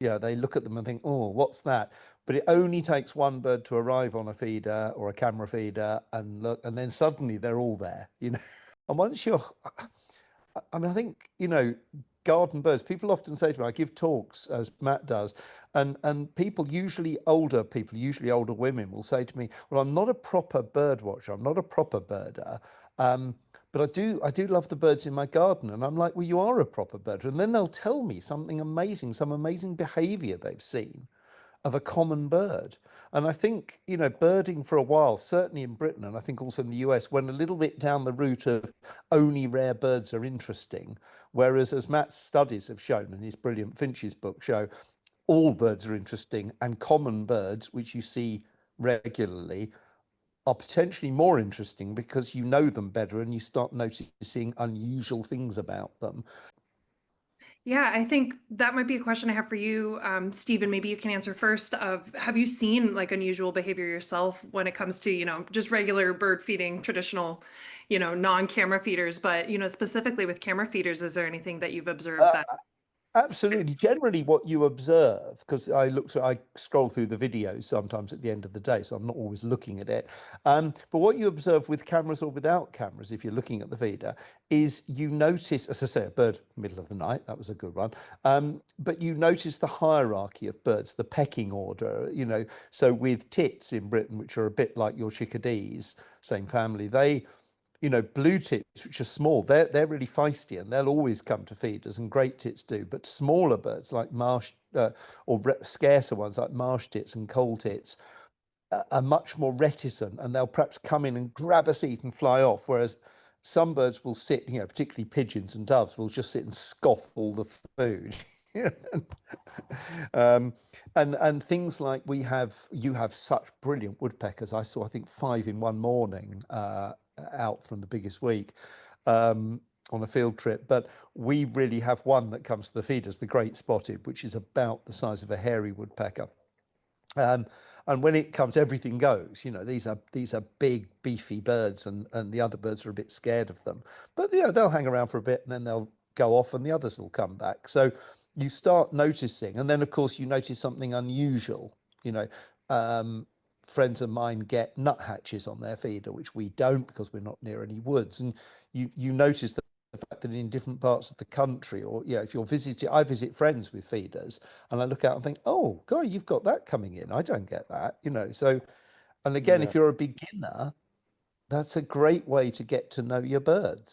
Yeah, they look at them and think, oh, what's that? But it only takes one bird to arrive on a feeder or a camera feeder and look, and then suddenly they're all there, you know. And once you're, I mean, I think, garden birds, people often say to me, I give talks as Matt does, and people, usually older women, will say to me, well, I'm not a proper bird watcher, I'm not a proper birder. Um, but I do love the birds in my garden. And I'm like, well, you are a proper birder. And then they'll tell me something amazing, some amazing behavior they've seen of a common bird. And I think, birding for a while, certainly in Britain, and I think also in the US, went a little bit down the route of only rare birds are interesting. Whereas, as Matt's studies have shown, and his brilliant Finch's book show, all birds are interesting, and common birds, which you see regularly, are potentially more interesting because you know them better and you start noticing unusual things about them. Yeah, I think that might be a question I have for you, Stephen. Maybe you can answer first. Of have you seen like unusual behavior yourself when it comes to, just regular bird feeding, traditional, non-camera feeders, but specifically with camera feeders, is there anything that you've observed Uh, that? Absolutely. Generally, what you observe, because I scroll through the videos sometimes at the end of the day, so I'm not always looking at it. But what you observe with cameras or without cameras, if you're looking at the feeder, is you notice, as I say, a bird middle of the night. That was a good one. But you notice the hierarchy of birds, the pecking order. So with tits in Britain, which are a bit like your chickadees, same family, blue tits, which are small, they're really feisty and they'll always come to feeders, and great tits do. But smaller birds like marsh or scarcer ones like marsh tits and coal tits are much more reticent, and they'll perhaps come in and grab a seat and fly off. Whereas some birds will sit, particularly pigeons and doves, will just sit and scoff all the food. um, and things like you have such brilliant woodpeckers. I saw, I think, five in one morning out from the biggest week on a field trip. But we really have one that comes to the feeders, the great spotted, which is about the size of a hairy woodpecker. Um, and when it comes, everything goes. These are big, beefy birds, and the other birds are a bit scared of them. But they'll hang around for a bit, and then they'll go off, and the others will come back. So you start noticing, and then of course you notice something unusual. You know, um, Friends of mine get nuthatches on their feeder, which we don't because we're not near any woods, and you notice the fact that in different parts of the country, or if you're visiting, I visit friends with feeders, and I look out and think, oh, God, you've got that coming in. I don't get that. So, and again, Yeah. if you're a beginner, that's a great way to get to know your birds.